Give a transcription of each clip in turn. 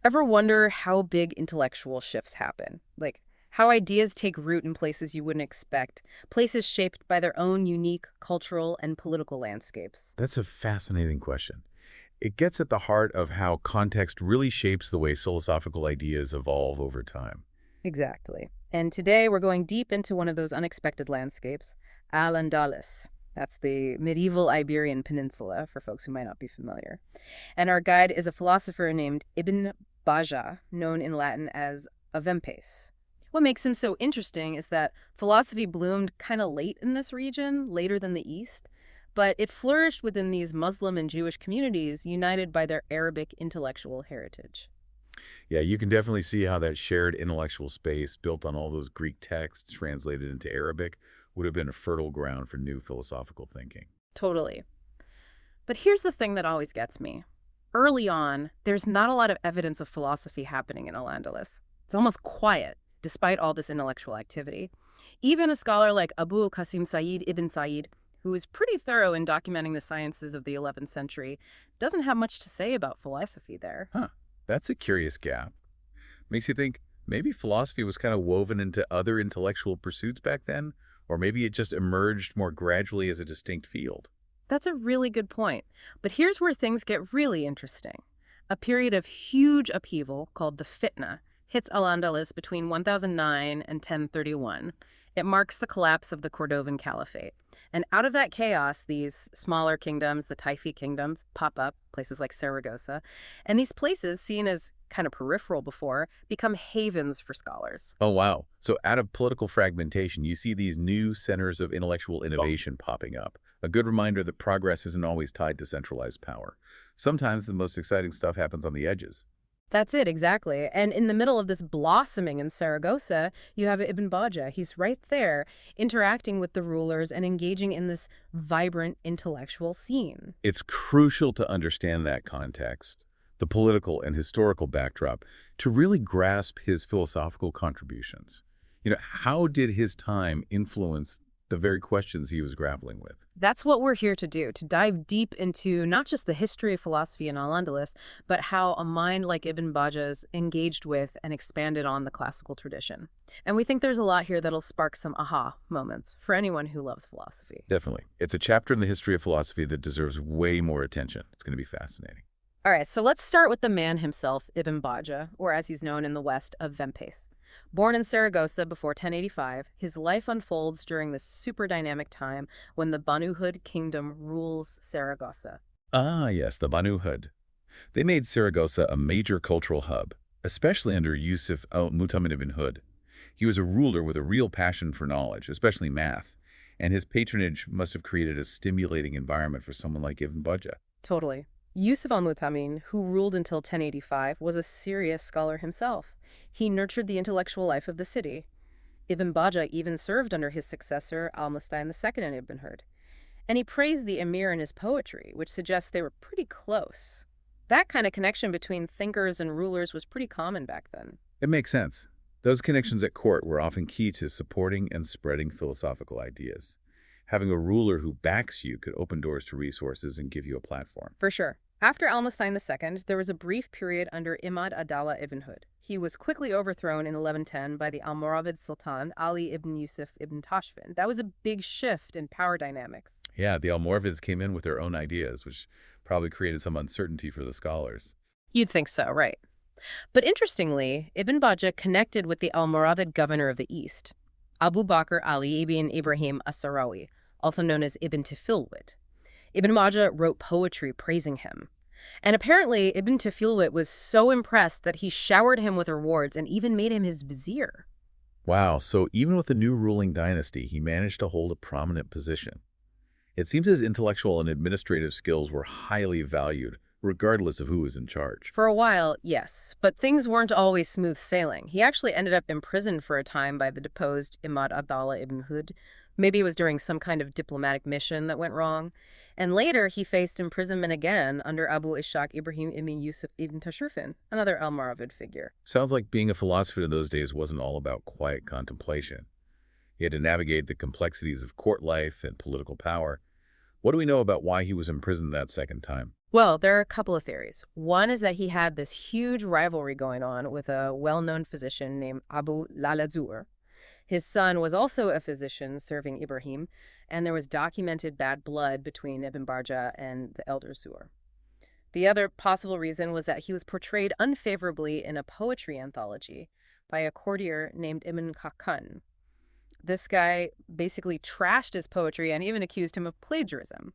Ever wonder how big intellectual shifts happen? Like, how ideas take root in places you wouldn't expect, places shaped by their own unique cultural and political landscapes? That's a fascinating question. It gets at the heart of how context really shapes the way philosophical ideas evolve over time. Exactly. And today we're going deep into one of those unexpected landscapes, Al-Andalus. That's the medieval Iberian Peninsula, for folks who might not be familiar. And our guide is a philosopher named Ibn Bâjja, known in Latin as Avempes. What makes him so interesting is that philosophy bloomed kind of late in this region, later than the East, but it flourished within these Muslim and Jewish communities united by their Arabic intellectual heritage. Yeah, you can definitely see how that shared intellectual space built on all those Greek texts translated into Arabic would have been a fertile ground for new philosophical thinking. Totally. But here's the thing that always gets me. Early on, there's not a lot of evidence of philosophy happening in Al-Andalus. It's almost quiet, despite all this intellectual activity. Even a scholar like Abu al-Qasim Sayyid ibn Said, who is pretty thorough in documenting the sciences of the 11th century, doesn't have much to say about philosophy there. Huh, that's a curious gap. Makes you think maybe philosophy was kind of woven into other intellectual pursuits back then, or maybe it just emerged more gradually as a distinct field. That's a really good point. But here's where things get really interesting. A period of huge upheaval called the Fitna hits Al-Andalus between 1009 and 1031. It marks the collapse of the Cordovan Caliphate. And out of that chaos, these smaller kingdoms, the Taifi kingdoms, pop up, places like Saragossa. And these places, seen as kind of peripheral before, become havens for scholars. Oh, wow. So out of political fragmentation, you see these new centers of intellectual innovation popping up. A good reminder that progress isn't always tied to centralized power. Sometimes the most exciting stuff happens on the edges. That's it, exactly. And in the middle of this blossoming in Saragossa, you have Ibn Bajjah. He's right there, interacting with the rulers and engaging in this vibrant intellectual scene. It's crucial to understand that context, the political and historical backdrop, to really grasp his philosophical contributions. How did his time influence the very questions he was grappling with? That's what we're here to do, to dive deep into not just the history of philosophy in Al-Andalus, but how a mind like Ibn Bajjah's engaged with and expanded on the classical tradition. And we think there's a lot here that'll spark some aha moments for anyone who loves philosophy. Definitely. It's a chapter in the history of philosophy that deserves way more attention. It's going to be fascinating. All right, so let's start with the man himself, Ibn Bajjah, or as he's known in the West, of Vempes. Born in Saragossa before 1085, his life unfolds during this super dynamic time when the Banu Hud kingdom rules Saragossa. Ah, yes, the Banu Hud. They made Saragossa a major cultural hub, especially under Yusuf al-Mutamin ibn Hud. He was a ruler with a real passion for knowledge, especially math, and his patronage must have created a stimulating environment for someone like Ibn Bajjah. Totally. Yusuf al-Mutamin, who ruled until 1085, was a serious scholar himself. He nurtured the intellectual life of the city. Ibn Bajjah even served under his successor, Al-Mustayn II in Ibn Hud. And he praised the emir in his poetry, which suggests they were pretty close. That kind of connection between thinkers and rulers was pretty common back then. It makes sense. Those connections at court were often key to supporting and spreading philosophical ideas. Having a ruler who backs you could open doors to resources and give you a platform. For sure. After Al-Mustayn II, there was a brief period under Imad Adala ibn Hud. He was quickly overthrown in 1110 by the Almoravid Sultan Ali ibn Yusuf ibn Tashfin. That was a big shift in power dynamics. Yeah, the Almoravids came in with their own ideas, which probably created some uncertainty for the scholars. You'd think so, right? But interestingly, Ibn Bajjah connected with the Almoravid governor of the East, Abu Bakr Ali ibn Ibrahim as-Sarawi, also known as Ibn Tufilwit. Ibn Bajjah wrote poetry praising him. And apparently, Ibn Tufilwit was so impressed that he showered him with rewards and even made him his vizier. Wow, so even with a new ruling dynasty, he managed to hold a prominent position. It seems his intellectual and administrative skills were highly valued, regardless of who was in charge. For a while, yes, but things weren't always smooth sailing. He actually ended up imprisoned for a time by the deposed Imad Abdallah ibn Hud. Maybe it was during some kind of diplomatic mission that went wrong. And later, he faced imprisonment again under Abu Ishaq Ibrahim ibn Yusuf ibn Tashurfin, another Almoravid figure. Sounds like being a philosopher in those days wasn't all about quiet contemplation. He had to navigate the complexities of court life and political power. What do we know about why he was imprisoned that second time? Well, there are a couple of theories. One is that he had this huge rivalry going on with a well-known physician named Abu Lalazur. His son was also a physician serving Ibrahim, and there was documented bad blood between Ibn Bajjah and the elder Zur. The other possible reason was that he was portrayed unfavorably in a poetry anthology by a courtier named Ibn Khakan. This guy basically trashed his poetry and even accused him of plagiarism.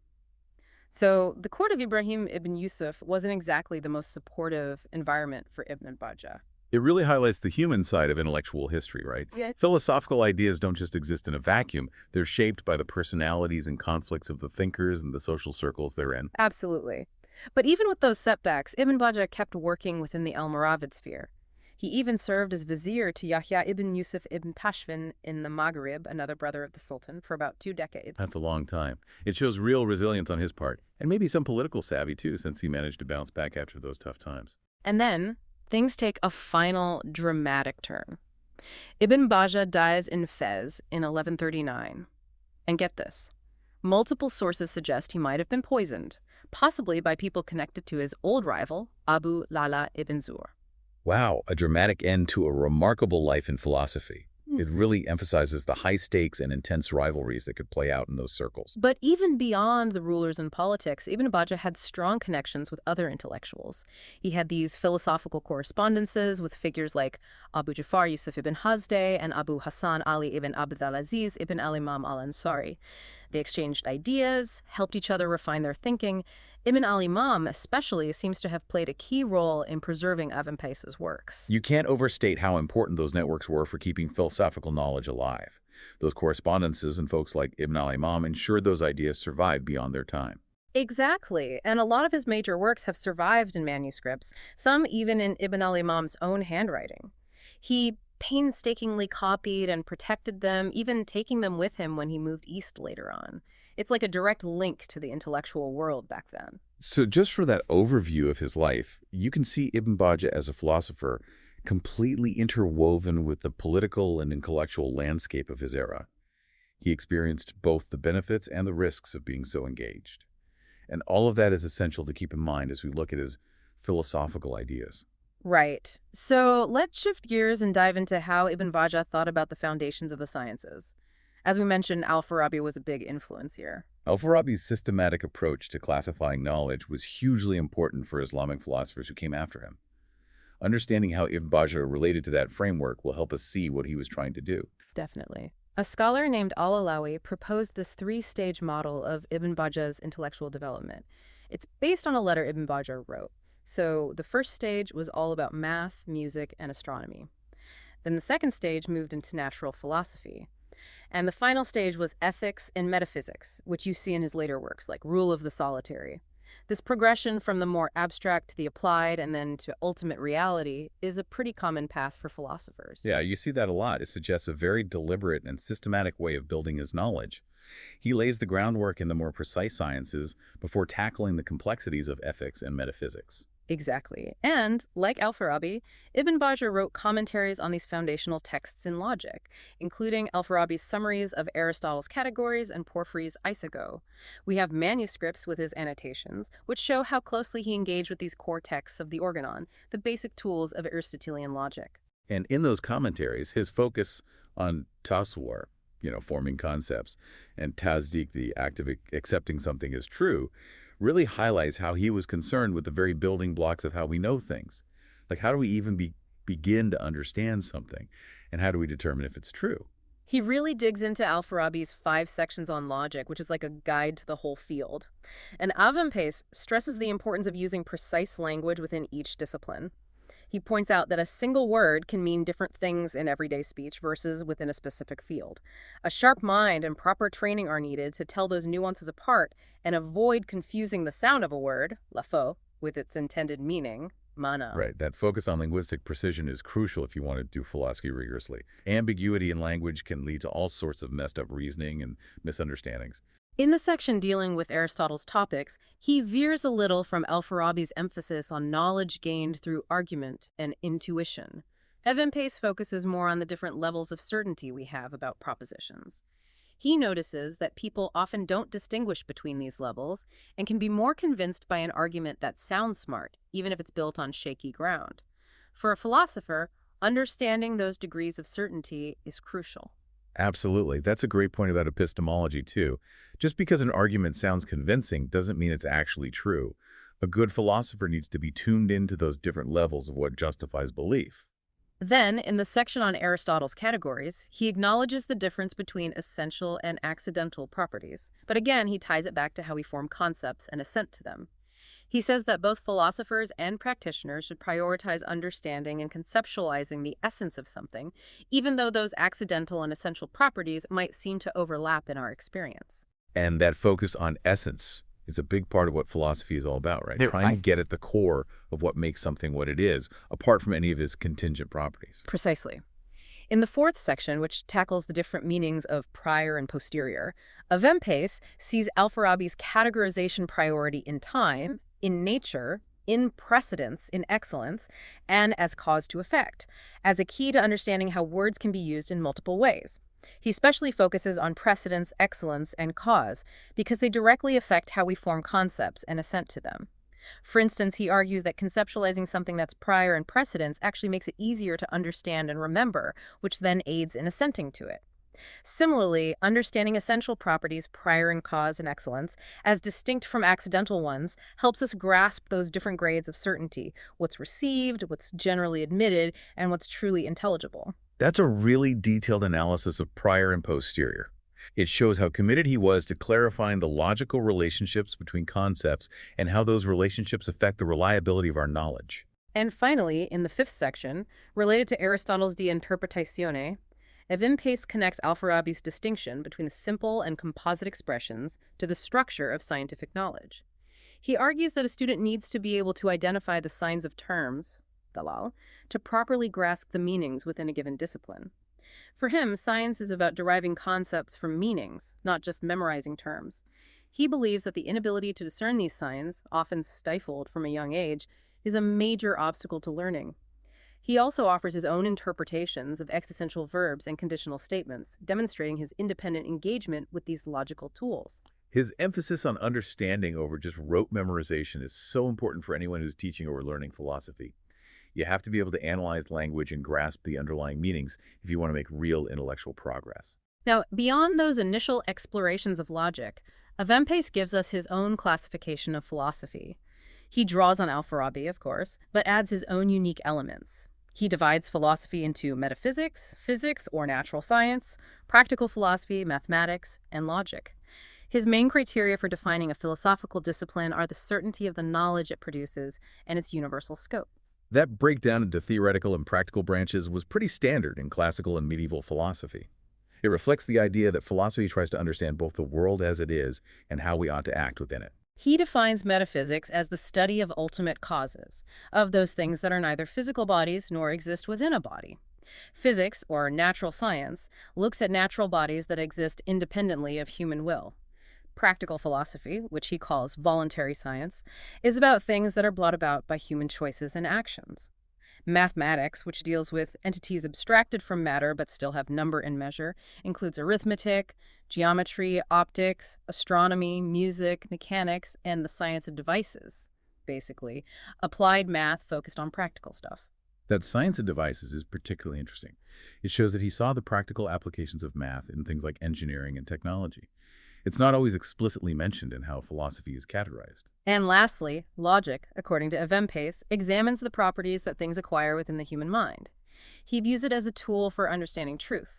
So the court of Ibrahim ibn Yusuf wasn't exactly the most supportive environment for Ibn Bajjah. It really highlights the human side of intellectual history, right? Yeah. Philosophical ideas don't just exist in a vacuum. They're shaped by the personalities and conflicts of the thinkers and the social circles they're in. Absolutely. But even with those setbacks, Ibn Bajjah kept working within the Almoravid sphere. He even served as vizier to Yahya ibn Yusuf ibn Tashfin in the Maghrib, another brother of the Sultan, for about 2 decades. That's a long time. It shows real resilience on his part, and maybe some political savvy too, since he managed to bounce back after those tough times. And then, things take a final dramatic turn. Ibn Bajjah dies in Fez in 1139. And get this, multiple sources suggest he might have been poisoned, possibly by people connected to his old rival, Abu Lala ibn Zur. Wow, a dramatic end to a remarkable life in philosophy. It really emphasizes the high stakes and intense rivalries that could play out in those circles. But even beyond the rulers and politics, Ibn Bajjah had strong connections with other intellectuals. He had these philosophical correspondences with figures like Abu Jafar Yusuf ibn Hazdeh and Abu Hassan Ali ibn Abdulaziz ibn al-Imam al-Ansari. They exchanged ideas, helped each other refine their thinking. Ibn al-Imam especially seems to have played a key role in preserving Ibn Pais's works. You can't overstate how important those networks were for keeping philosophical knowledge alive. Those correspondences and folks like Ibn al-Imam ensured those ideas survived beyond their time. Exactly, and a lot of his major works have survived in manuscripts, some even in Ibn al-Imam's own handwriting. He painstakingly copied and protected them, even taking them with him when he moved east later on. It's like a direct link to the intellectual world back then. So just for that overview of his life, you can see Ibn Bajjah as a philosopher completely interwoven with the political and intellectual landscape of his era. He experienced both the benefits and the risks of being so engaged. And all of that is essential to keep in mind as we look at his philosophical ideas. Right. So let's shift gears and dive into how Ibn Bajjah thought about the foundations of the sciences. As we mentioned, Al-Farabi was a big influence here. Al-Farabi's systematic approach to classifying knowledge was hugely important for Islamic philosophers who came after him. Understanding how Ibn Bajjah related to that framework will help us see what he was trying to do. Definitely. A scholar named Al-Alawi proposed this three-stage model of Ibn Bajjah's intellectual development. It's based on a letter Ibn Bajjah wrote. So the first stage was all about math, music, and astronomy. Then the second stage moved into natural philosophy. And the final stage was ethics and metaphysics, which you see in his later works, like Rule of the Solitary. This progression from the more abstract to the applied and then to ultimate reality is a pretty common path for philosophers. Yeah, you see that a lot. It suggests a very deliberate and systematic way of building his knowledge. He lays the groundwork in the more precise sciences before tackling the complexities of ethics and metaphysics. Exactly. And, like Al-Farabi, Ibn Bajjah wrote commentaries on these foundational texts in logic, including Al-Farabi's summaries of Aristotle's categories and Porphyry's Isago. We have manuscripts with his annotations, which show how closely he engaged with these core texts of the Organon, the basic tools of Aristotelian logic. And in those commentaries, his focus on tasawwur, forming concepts, and tasdik, the act of accepting something as true, really highlights how he was concerned with the very building blocks of how we know things. Like, how do we even begin to understand something? And how do we determine if it's true? He really digs into Al-Farabi's 5 sections on logic, which is like a guide to the whole field. And Ibn Pace stresses the importance of using precise language within each discipline. He points out that a single word can mean different things in everyday speech versus within a specific field. A sharp mind and proper training are needed to tell those nuances apart and avoid confusing the sound of a word, lafo, with its intended meaning, mana. Right, that focus on linguistic precision is crucial if you want to do philosophy rigorously. Ambiguity in language can lead to all sorts of messed up reasoning and misunderstandings. In the section dealing with Aristotle's topics, he veers a little from Al-Farabi's emphasis on knowledge gained through argument and intuition. Ibn Pace focuses more on the different levels of certainty we have about propositions. He notices that people often don't distinguish between these levels and can be more convinced by an argument that sounds smart, even if it's built on shaky ground. For a philosopher, understanding those degrees of certainty is crucial. Absolutely. That's a great point about epistemology, too. Just because an argument sounds convincing doesn't mean it's actually true. A good philosopher needs to be tuned into those different levels of what justifies belief. Then, in the section on Aristotle's categories, he acknowledges the difference between essential and accidental properties. But again, he ties it back to how we form concepts and assent to them. He says that both philosophers and practitioners should prioritize understanding and conceptualizing the essence of something, even though those accidental and essential properties might seem to overlap in our experience. And that focus on essence is a big part of what philosophy is all about, right? Trying to get at the core of what makes something what it is, apart from any of its contingent properties. Precisely. In the fourth section, which tackles the different meanings of prior and posterior, Avempes sees Alfarabi's categorization priority in time, in nature, in precedence, in excellence, and as cause to effect, as a key to understanding how words can be used in multiple ways. He especially focuses on precedence, excellence, and cause because they directly affect how we form concepts and assent to them. For instance, he argues that conceptualizing something that's prior and precedence actually makes it easier to understand and remember, which then aids in assenting to it. Similarly, understanding essential properties, prior and cause and excellence, as distinct from accidental ones, helps us grasp those different grades of certainty, what's received, what's generally admitted, and what's truly intelligible. That's a really detailed analysis of prior and posterior. It shows how committed he was to clarifying the logical relationships between concepts and how those relationships affect the reliability of our knowledge. And finally, in the fifth section, related to Aristotle's De Interpretatione, Evimpes connects Alfarabi's distinction between the simple and composite expressions to the structure of scientific knowledge. He argues that a student needs to be able to identify the signs of terms, dalal, to properly grasp the meanings within a given discipline. For him, science is about deriving concepts from meanings, not just memorizing terms. He believes that the inability to discern these signs, often stifled from a young age, is a major obstacle to learning. He also offers his own interpretations of existential verbs and conditional statements, demonstrating his independent engagement with these logical tools. His emphasis on understanding over just rote memorization is so important for anyone who's teaching or learning philosophy. You have to be able to analyze language and grasp the underlying meanings if you want to make real intellectual progress. Now, beyond those initial explorations of logic, Avempes gives us his own classification of philosophy. He draws on Alfarabi, of course, but adds his own unique elements. He divides philosophy into metaphysics, physics or natural science, practical philosophy, mathematics, and logic. His main criteria for defining a philosophical discipline are the certainty of the knowledge it produces and its universal scope. That breakdown into theoretical and practical branches was pretty standard in classical and medieval philosophy. It reflects the idea that philosophy tries to understand both the world as it is and how we ought to act within it. He defines metaphysics as the study of ultimate causes, of those things that are neither physical bodies nor exist within a body. Physics, or natural science, looks at natural bodies that exist independently of human will. Practical philosophy, which he calls voluntary science, is about things that are brought about by human choices and actions. Mathematics, which deals with entities abstracted from matter but still have number and measure, includes arithmetic, geometry, optics, astronomy, music, mechanics, and the science of devices. Basically, applied math focused on practical stuff. That science of devices is particularly interesting. It shows that he saw the practical applications of math in things like engineering and technology. It's not always explicitly mentioned in how philosophy is categorized. And lastly, logic, according to Avempes, examines the properties that things acquire within the human mind. He views it as a tool for understanding truth.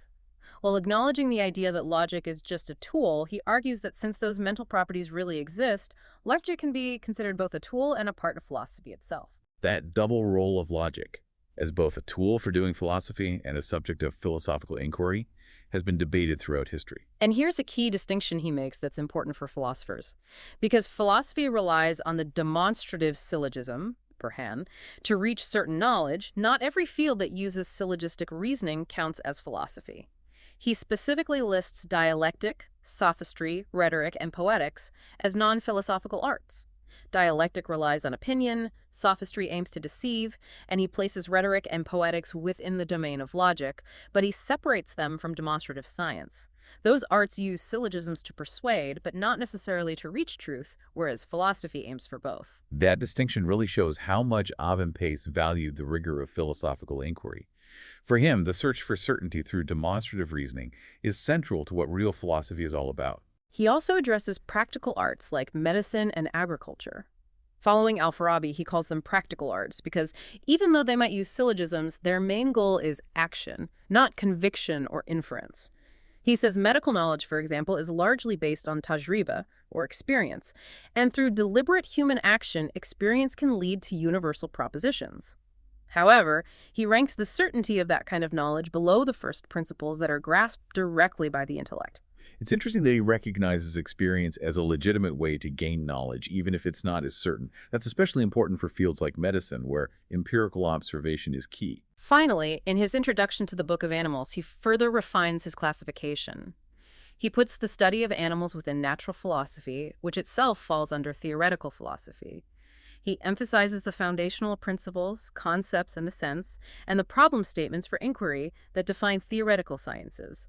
While acknowledging the idea that logic is just a tool, he argues that since those mental properties really exist, logic can be considered both a tool and a part of philosophy itself. That double role of logic, as both a tool for doing philosophy and a subject of philosophical inquiry, has been debated throughout history. And here's a key distinction he makes that's important for philosophers. Because philosophy relies on the demonstrative syllogism, Burhan, to reach certain knowledge, not every field that uses syllogistic reasoning counts as philosophy. He specifically lists dialectic, sophistry, rhetoric, and poetics as non-philosophical arts. Dialectic relies on opinion, sophistry aims to deceive, and he places rhetoric and poetics within the domain of logic, but he separates them from demonstrative science. Those arts use syllogisms to persuade, but not necessarily to reach truth, whereas philosophy aims for both. That distinction really shows how much Pace valued the rigor of philosophical inquiry. For him, the search for certainty through demonstrative reasoning is central to what real philosophy is all about. He also addresses practical arts like medicine and agriculture. Following Al-Farabi, he calls them practical arts because even though they might use syllogisms, their main goal is action, not conviction or inference. He says medical knowledge, for example, is largely based on tajriba, or experience, and through deliberate human action, experience can lead to universal propositions. However, he ranks the certainty of that kind of knowledge below the first principles that are grasped directly by the intellect. It's interesting that he recognizes experience as a legitimate way to gain knowledge, even if it's not as certain. That's especially important for fields like medicine, where empirical observation is key. Finally, in his introduction to the Book of Animals, he further refines his classification. He puts the study of animals within natural philosophy, which itself falls under theoretical philosophy. He emphasizes the foundational principles, concepts, and ascents, and the problem statements for inquiry that define theoretical sciences.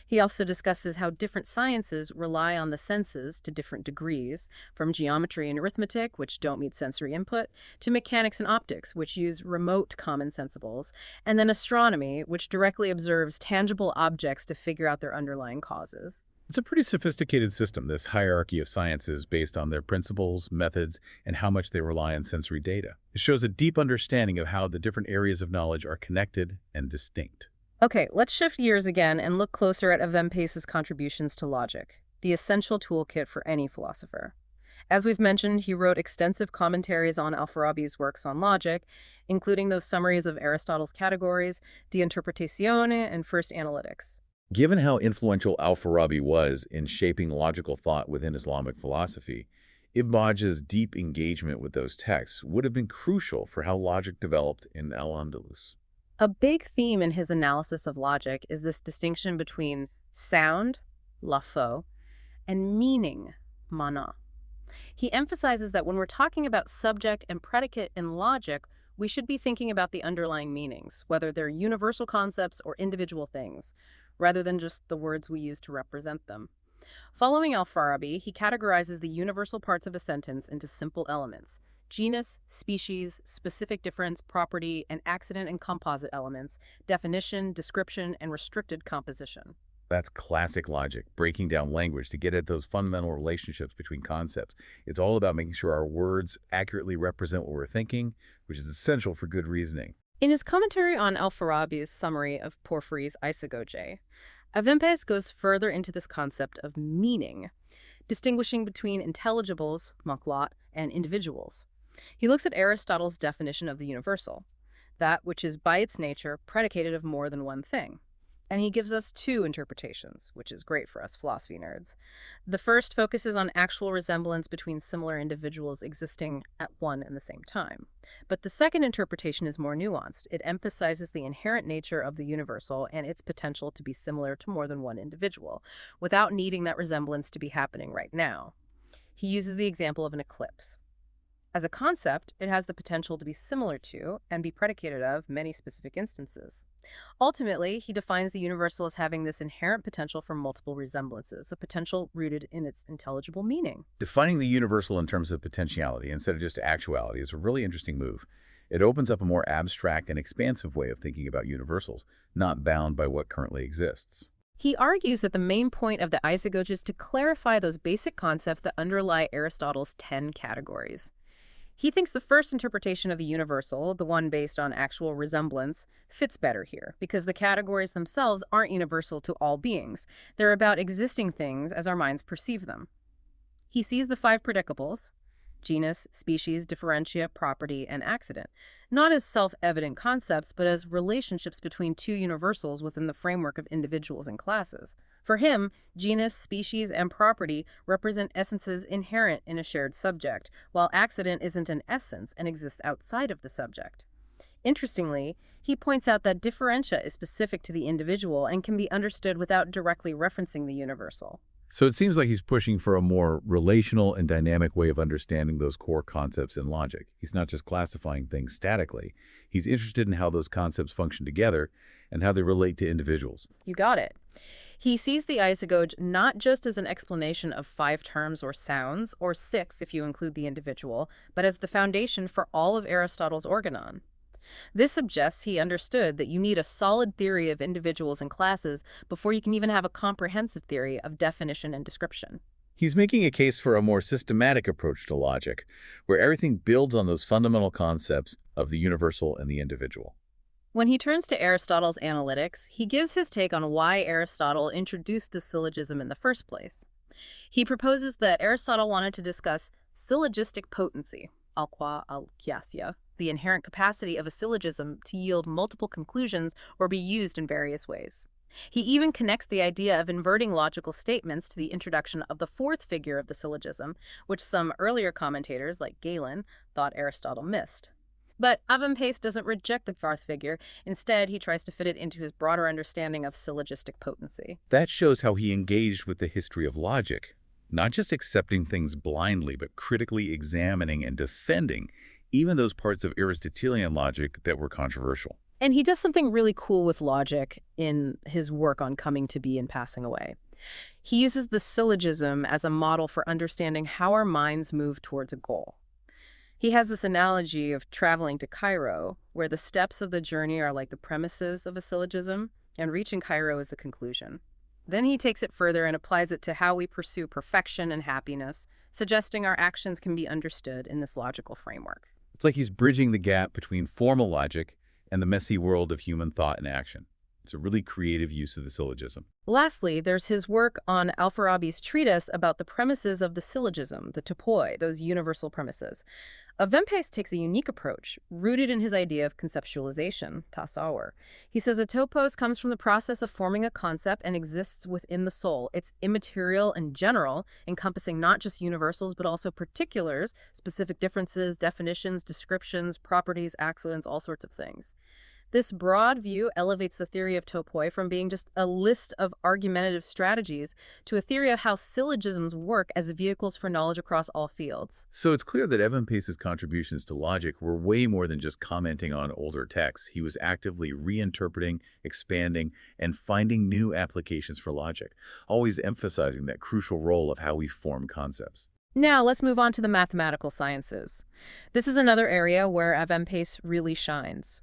He also discusses how different sciences rely on the senses to different degrees, from geometry and arithmetic, which don't meet sensory input, to mechanics and optics, which use remote common sensibles, and then astronomy, which directly observes tangible objects to figure out their underlying causes. It's a pretty sophisticated system, this hierarchy of sciences based on their principles, methods, and how much they rely on sensory data. It shows a deep understanding of how the different areas of knowledge are connected and distinct. Okay, let's shift gears again and look closer at Avempace's contributions to logic, the essential toolkit for any philosopher. As we've mentioned, he wrote extensive commentaries on Al-Farabi's works on logic, including those summaries of Aristotle's categories, De Interpretatione, and First Analytics. Given how influential Al-Farabi was in shaping logical thought within Islamic philosophy, Ibn Bajjah's deep engagement with those texts would have been crucial for how logic developed in Al-Andalus. A big theme in his analysis of logic is this distinction between sound, lafo, and meaning, mana. He emphasizes that when we're talking about subject and predicate in logic, we should be thinking about the underlying meanings, whether they're universal concepts or individual things, rather than just the words we use to represent them. Following Al-Farabi, he categorizes the universal parts of a sentence into simple elements: genus, species, specific difference, property, and accident and composite elements, definition, description, and restricted composition. That's classic logic, breaking down language to get at those fundamental relationships between concepts. It's all about making sure our words accurately represent what we're thinking, which is essential for good reasoning. In his commentary on Al-Farabi's summary of Porphyry's Isagoge, Avempace goes further into this concept of meaning, distinguishing between intelligibles, maklat, and individuals. He looks at Aristotle's definition of the universal, that which is by its nature predicated of more than one thing. And he gives us two interpretations, which is great for us philosophy nerds. The first focuses on actual resemblance between similar individuals existing at one and the same time. But the second interpretation is more nuanced. It emphasizes the inherent nature of the universal and its potential to be similar to more than one individual, without needing that resemblance to be happening right now. He uses the example of an eclipse. As a concept, it has the potential to be similar to and be predicated of many specific instances. Ultimately, he defines the universal as having this inherent potential for multiple resemblances, a potential rooted in its intelligible meaning. Defining the universal in terms of potentiality instead of just actuality is a really interesting move. It opens up a more abstract and expansive way of thinking about universals, not bound by what currently exists. He argues that the main point of the Isagoge is to clarify those basic concepts that underlie Aristotle's 10 categories. He thinks the first interpretation of the universal, the one based on actual resemblance, fits better here, because the categories themselves aren't universal to all beings. They're about existing things as our minds perceive them. He sees the 5 predicables, genus, species, differentia, property, and accident, not as self-evident concepts, but as relationships between two universals within the framework of individuals and classes. For him, genus, species, and property represent essences inherent in a shared subject, while accident isn't an essence and exists outside of the subject. Interestingly, he points out that differentia is specific to the individual and can be understood without directly referencing the universal. So it seems like he's pushing for a more relational and dynamic way of understanding those core concepts in logic. He's not just classifying things statically. He's interested in how those concepts function together and how they relate to individuals. You got it. He sees the isagoge not just as an explanation of 5 terms or sounds, or 6 if you include the individual, but as the foundation for all of Aristotle's organon. This suggests he understood that you need a solid theory of individuals and classes before you can even have a comprehensive theory of definition and description. He's making a case for a more systematic approach to logic, where everything builds on those fundamental concepts of the universal and the individual. When he turns to Aristotle's analytics, he gives his take on why Aristotle introduced the syllogism in the first place. He proposes that Aristotle wanted to discuss syllogistic potency, alqua alkiasia, the inherent capacity of a syllogism to yield multiple conclusions or be used in various ways. He even connects the idea of inverting logical statements to the introduction of the fourth figure of the syllogism, which some earlier commentators, like Galen, thought Aristotle missed. But Avempace doesn't reject the fourth figure. Instead, he tries to fit it into his broader understanding of syllogistic potency. That shows how he engaged with the history of logic, not just accepting things blindly, but critically examining and defending even those parts of Aristotelian logic that were controversial. And he does something really cool with logic in his work on coming to be and passing away. He uses the syllogism as a model for understanding how our minds move towards a goal. He has this analogy of traveling to Cairo, where the steps of the journey are like the premises of a syllogism, and reaching Cairo is the conclusion. Then he takes it further and applies it to how we pursue perfection and happiness, suggesting our actions can be understood in this logical framework. It's like he's bridging the gap between formal logic and the messy world of human thought and action. It's a really creative use of the syllogism. Lastly, there's his work on Alfarabi's treatise about the premises of the syllogism, the topoi, those universal premises. Avempace takes a unique approach, rooted in his idea of conceptualization, tasawwur. He says a topos comes from the process of forming a concept and exists within the soul. It's immaterial and general, encompassing not just universals, but also particulars, specific differences, definitions, descriptions, properties, accidents, all sorts of things. This broad view elevates the theory of topoi from being just a list of argumentative strategies to a theory of how syllogisms work as vehicles for knowledge across all fields. So it's clear that Avempace's contributions to logic were way more than just commenting on older texts. He was actively reinterpreting, expanding, and finding new applications for logic, always emphasizing that crucial role of how we form concepts. Now, let's move on to the mathematical sciences. This is another area where Avempace really shines.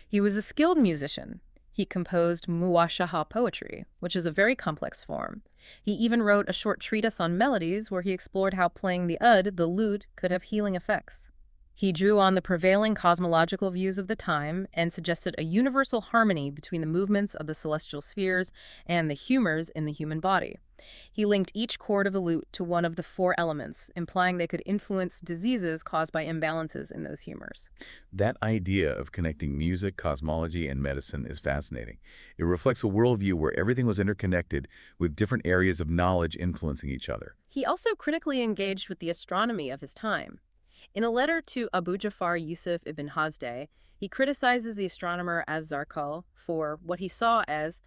He was a skilled musician. He composed muwashaha poetry, which is a very complex form. He even wrote a short treatise on melodies where he explored how playing the oud, the lute, could have healing effects. He drew on the prevailing cosmological views of the time and suggested a universal harmony between the movements of the celestial spheres and the humors in the human body. He linked each chord of the lute to one of the 4 elements, implying they could influence diseases caused by imbalances in those humors. That idea of connecting music, cosmology, and medicine is fascinating. It reflects a worldview where everything was interconnected with different areas of knowledge influencing each other. He also critically engaged with the astronomy of his time. In a letter to Abu Ja'far Yusuf ibn Hasdeh, he criticizes the astronomer Az-Zarqal for what he saw as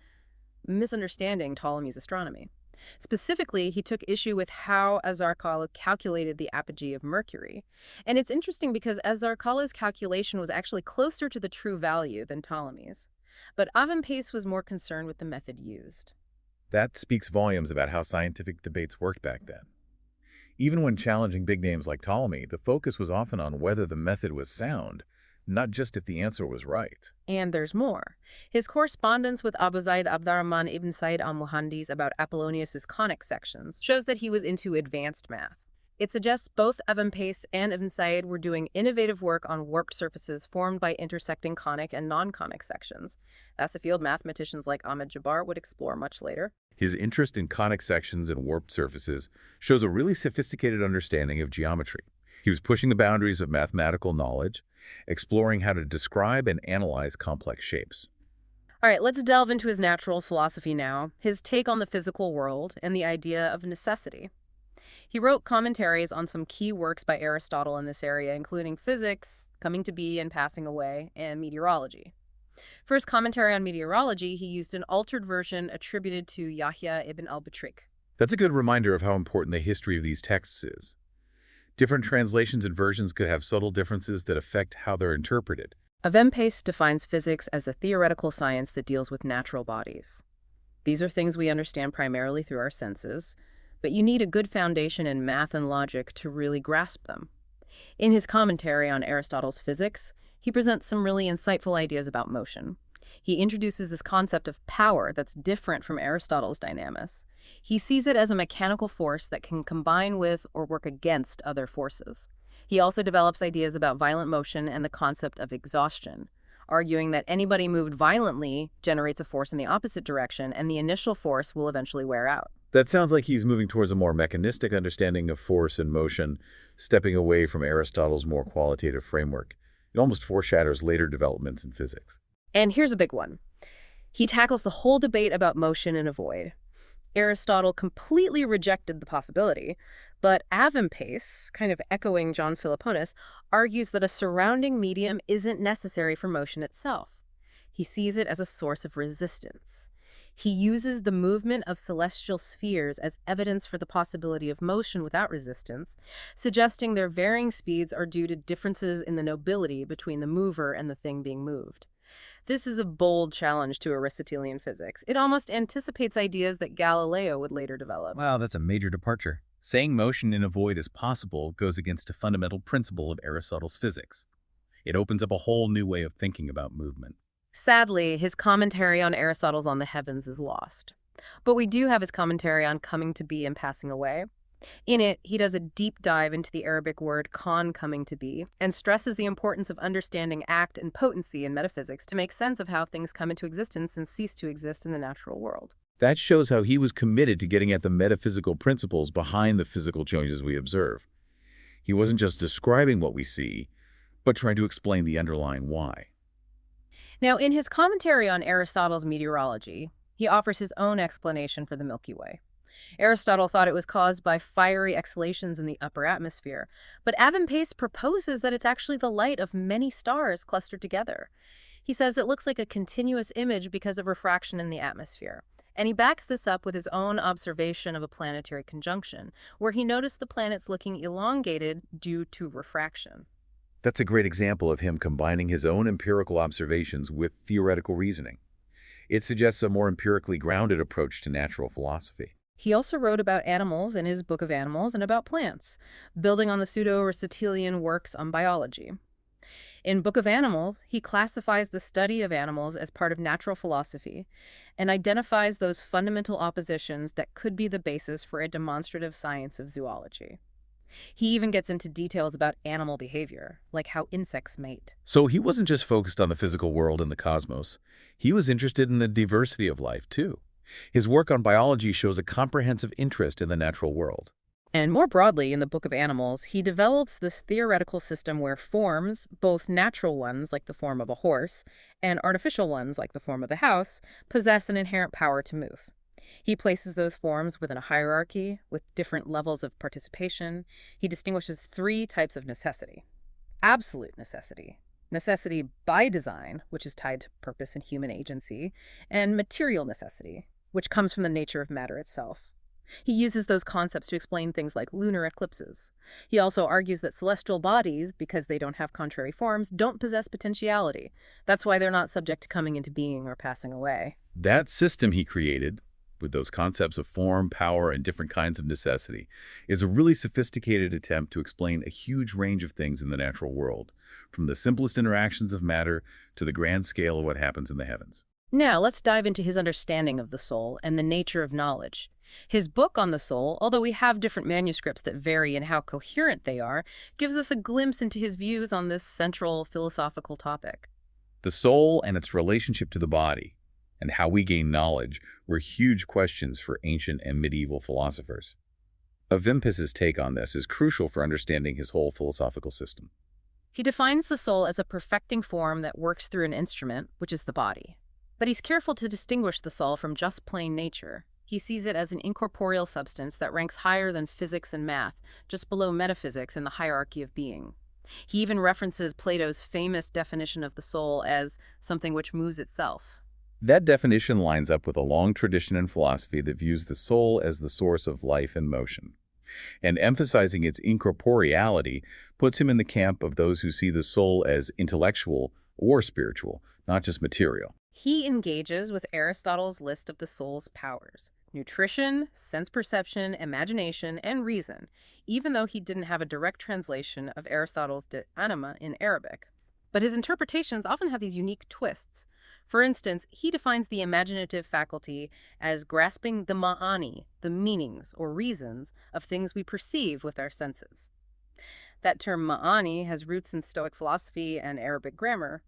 misunderstanding Ptolemy's astronomy. Specifically, he took issue with how Az-Zarqal calculated the apogee of Mercury. And it's interesting because Az-Zarqal's calculation was actually closer to the true value than Ptolemy's. But Avempace was more concerned with the method used. That speaks volumes about how scientific debates worked back then. Even when challenging big names like Ptolemy, the focus was often on whether the method was sound, not just if the answer was right. And there's more. His correspondence with Abu Zayd Abdurrahman ibn Said al-Muhandis about Apollonius's conic sections shows that he was into advanced math. It suggests both Avempace and Ibn Said were doing innovative work on warped surfaces formed by intersecting conic and non-conic sections. That's a field mathematicians like Ahmed Jabbar would explore much later. His interest in conic sections and warped surfaces shows a really sophisticated understanding of geometry. He was pushing the boundaries of mathematical knowledge, exploring how to describe and analyze complex shapes. All right, let's delve into his natural philosophy now, his take on the physical world and the idea of necessity. He wrote commentaries on some key works by Aristotle in this area, including physics, coming to be and passing away, and meteorology. For his commentary on meteorology, he used an altered version attributed to Yahya ibn al-Batrik. That's a good reminder of how important the history of these texts is. Different translations and versions could have subtle differences that affect how they're interpreted. Avempes defines physics as a theoretical science that deals with natural bodies. These are things we understand primarily through our senses, but you need a good foundation in math and logic to really grasp them. In his commentary on Aristotle's physics, he presents some really insightful ideas about motion. He introduces this concept of power that's different from Aristotle's dynamis. He sees it as a mechanical force that can combine with or work against other forces. He also develops ideas about violent motion and the concept of exhaustion, arguing that anybody moved violently generates a force in the opposite direction, and the initial force will eventually wear out. That sounds like he's moving towards a more mechanistic understanding of force and motion, stepping away from Aristotle's more qualitative framework. It almost foreshadows later developments in physics. And here's a big one. He tackles the whole debate about motion in a void. Aristotle completely rejected the possibility, but Avempace, kind of echoing John Philoponus, argues that a surrounding medium isn't necessary for motion itself. He sees it as a source of resistance. He uses the movement of celestial spheres as evidence for the possibility of motion without resistance, suggesting their varying speeds are due to differences in the nobility between the mover and the thing being moved. This is a bold challenge to Aristotelian physics. It almost anticipates ideas that Galileo would later develop. Wow, that's a major departure. Saying motion in a void is possible goes against a fundamental principle of Aristotle's physics. It opens up a whole new way of thinking about movement. Sadly, his commentary on Aristotle's On the Heavens is lost. But we do have his commentary on coming to be and passing away. In it, he does a deep dive into the Arabic word kon, coming to be, and stresses the importance of understanding act and potency in metaphysics to make sense of how things come into existence and cease to exist in the natural world. That shows how he was committed to getting at the metaphysical principles behind the physical changes we observe. He wasn't just describing what we see, but trying to explain the underlying why. Now, in his commentary on Aristotle's meteorology, he offers his own explanation for the Milky Way. Aristotle thought it was caused by fiery exhalations in the upper atmosphere, but Avempace proposes that it's actually the light of many stars clustered together. He says it looks like a continuous image because of refraction in the atmosphere. And he backs this up with his own observation of a planetary conjunction, where he noticed the planets looking elongated due to refraction. That's a great example of him combining his own empirical observations with theoretical reasoning. It suggests a more empirically grounded approach to natural philosophy. He also wrote about animals in his Book of Animals and about plants, building on the pseudo-Aristotelian works on biology. In Book of Animals, he classifies the study of animals as part of natural philosophy and identifies those fundamental oppositions that could be the basis for a demonstrative science of zoology. He even gets into details about animal behavior, like how insects mate. So he wasn't just focused on the physical world and the cosmos. He was interested in the diversity of life, too. His work on biology shows a comprehensive interest in the natural world. And more broadly, in the Book of Animals, he develops this theoretical system where forms, both natural ones like the form of a horse, and artificial ones like the form of the house, possess an inherent power to move. He places those forms within a hierarchy with different levels of participation. He distinguishes three types of necessity. Absolute necessity, necessity by design, which is tied to purpose and human agency, and material necessity, which comes from the nature of matter itself. He uses those concepts to explain things like lunar eclipses. He also argues that celestial bodies, because they don't have contrary forms, don't possess potentiality. That's why they're not subject to coming into being or passing away. That system he created, with those concepts of form, power, and different kinds of necessity, is a really sophisticated attempt to explain a huge range of things in the natural world, from the simplest interactions of matter to the grand scale of what happens in the heavens. Now, let's dive into his understanding of the soul and the nature of knowledge. His book on the soul, although we have different manuscripts that vary in how coherent they are, gives us a glimpse into his views on this central philosophical topic. The soul and its relationship to the body, and how we gain knowledge, were huge questions for ancient and medieval philosophers. Avempace's take on this is crucial for understanding his whole philosophical system. He defines the soul as a perfecting form that works through an instrument, which is the body. But he's careful to distinguish the soul from just plain nature. He sees it as an incorporeal substance that ranks higher than physics and math, just below metaphysics in the hierarchy of being. He even references Plato's famous definition of the soul as something which moves itself. That definition lines up with a long tradition in philosophy that views the soul as the source of life and motion. And emphasizing its incorporeality puts him in the camp of those who see the soul as intellectual or spiritual, not just material. He engages with Aristotle's list of the soul's powers: nutrition, sense perception, imagination, and reason, even though he didn't have a direct translation of Aristotle's De Anima in Arabic. But his interpretations often have these unique twists. For instance, he defines the imaginative faculty as grasping the ma'ani, the meanings or reasons of things we perceive with our senses. That term ma'ani has roots in Stoic philosophy and Arabic grammar.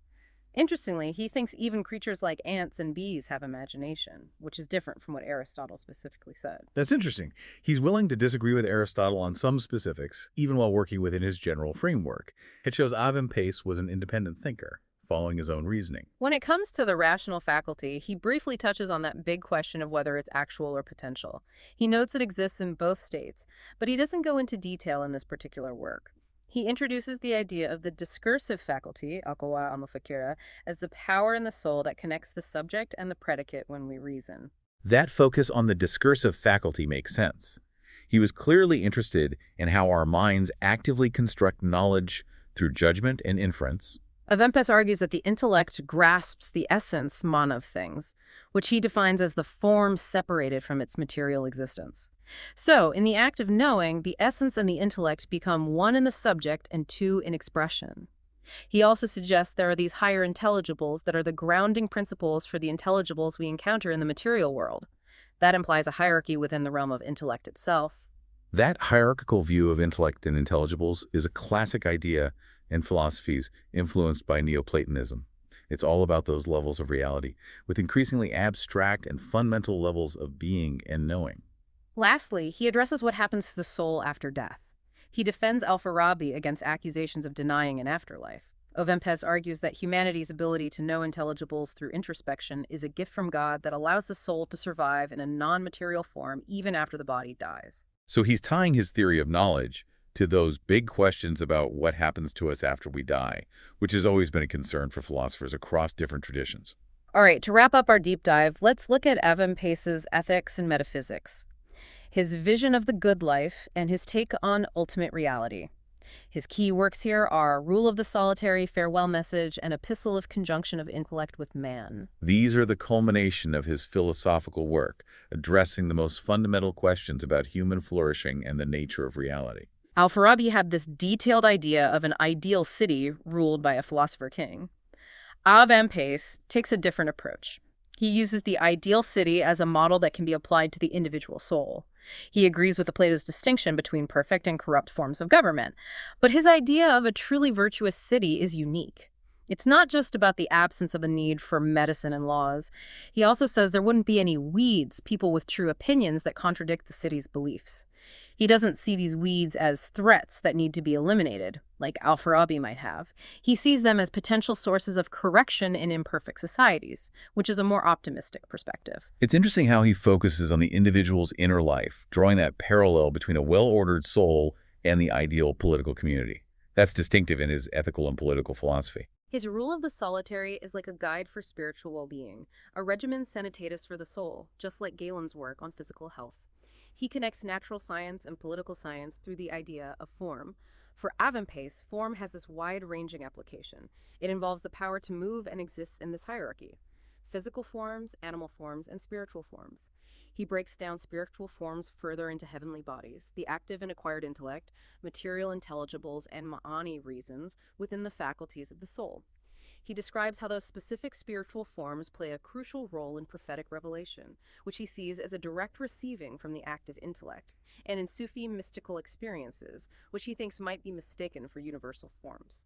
Interestingly, he thinks even creatures like ants and bees have imagination, which is different from what Aristotle specifically said. That's interesting. He's willing to disagree with Aristotle on some specifics, even while working within his general framework. It shows Avim Pace was an independent thinker, following his own reasoning. When it comes to the rational faculty, he briefly touches on that big question of whether it's actual or potential. He notes it exists in both states, but he doesn't go into detail in this particular work. He introduces the idea of the discursive faculty, al-qawa al-mufakkira, as the power in the soul that connects the subject and the predicate when we reason. That focus on the discursive faculty makes sense. He was clearly interested in how our minds actively construct knowledge through judgment and inference. Avempes argues that the intellect grasps the essence, mon, of things, which he defines as the form separated from its material existence. So, in the act of knowing, the essence and the intellect become one in the subject and two in expression. He also suggests there are these higher intelligibles that are the grounding principles for the intelligibles we encounter in the material world. That implies a hierarchy within the realm of intellect itself. That hierarchical view of intellect and intelligibles is a classic idea in philosophies influenced by Neoplatonism. It's all about those levels of reality, with increasingly abstract and fundamental levels of being and knowing. Lastly, he addresses what happens to the soul after death. He defends Al-Farabi against accusations of denying an afterlife. Ovempes argues that humanity's ability to know intelligibles through introspection is a gift from God that allows the soul to survive in a non-material form even after the body dies. So he's tying his theory of knowledge to those big questions about what happens to us after we die, which has always been a concern for philosophers across different traditions. All right, to wrap up our deep dive, let's look at Evan Pace's ethics and metaphysics, his vision of the good life, and his take on ultimate reality. His key works here are Rule of the Solitary, Farewell Message, and Epistle of Conjunction of Intellect with Man. These are the culmination of his philosophical work, addressing the most fundamental questions about human flourishing and the nature of reality. Al-Farabi had this detailed idea of an ideal city ruled by a philosopher king. Avem Pace takes a different approach. He uses the ideal city as a model that can be applied to the individual soul. He agrees with Plato's distinction between perfect and corrupt forms of government, but his idea of a truly virtuous city is unique. It's not just about the absence of the need for medicine and laws. He also says there wouldn't be any weeds, people with true opinions that contradict the city's beliefs. He doesn't see these weeds as threats that need to be eliminated, like Al-Farabi might have. He sees them as potential sources of correction in imperfect societies, which is a more optimistic perspective. It's interesting how he focuses on the individual's inner life, drawing that parallel between a well-ordered soul and the ideal political community. That's distinctive in his ethical and political philosophy. His Rule of the Solitary is like a guide for spiritual well-being, a regimen sanitatis for the soul, just like Galen's work on physical health. He connects natural science and political science through the idea of form. For Avem Pace, form has this wide-ranging application. It involves the power to move and exists in this hierarchy: physical forms, animal forms, and spiritual forms. He breaks down spiritual forms further into heavenly bodies, the active and acquired intellect, material intelligibles, and ma'ani reasons within the faculties of the soul. He describes how those specific spiritual forms play a crucial role in prophetic revelation, which he sees as a direct receiving from the active intellect, and in Sufi mystical experiences, which he thinks might be mistaken for universal forms.